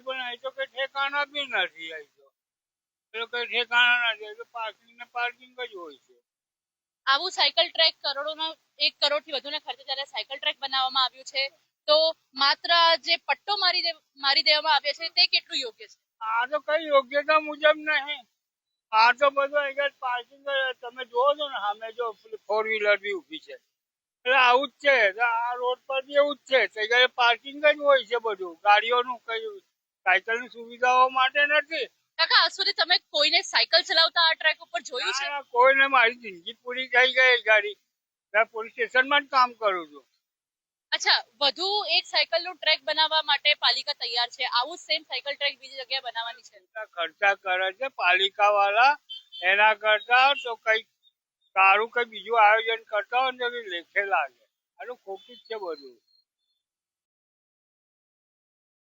પણ અહીં તો કઈ ઠેકાણા બી નથી. અહીં તો કઈ ઠેકાણા નથી, પાર્કિંગ ને પાર્કિંગ જ હોય છે. આવું સાયકલ ટ્રેક કરોડોનો 1 કરોડથી વધુના ખર્ચે જ્યારે સાયકલ ટ્રેક બનાવવામાં આવ્યું છે તો માત્ર જે પટ્ટો મારી દેવામાં આવ્યો છે તે કેટલું યોગ્ય છે? આ તો કઈ યોગ્યતા મુજબ નહીં. આ તો બધું અહીંયા પાર્કિંગ તમે જોવો છો ને, સામે જો 4 વ્હીલર બી ઉભી છે, એટલે આવું જ છે. આ રોડ પર બી એવું જ છે, પાર્કિંગ જ હોય છે બધું. ગાડીઓનું કઈ સાયકલ ની સુવિધાઓ માટે નથી. કાકા, આજ સુધી તમે કોઈને સાયકલ ચલાવતા આ ટ્રેક ઉપર જોયું છે? કોઈને. મારી જિંદગી પૂરી થઈ ગઈ ગાડી. મેં પોલીસ સ્ટેશનમાં જ કામ કરું છું. અચ્છા, વધુ એક સાયકલ નું ટ્રેક બનાવવા માટે પાલિકા તૈયાર છે. આવું સેમ સાયકલ ટ્રેક બીજી જગ્યાએ બનાવવાની છે? ખર્ચા કરે છે પાલિકા વાળા. એના કરતા તો કઈ સારું કઈ બીજું આયોજન કરતા હોય ને લેખે લાગે. આનું ખોટું જ છે બધું.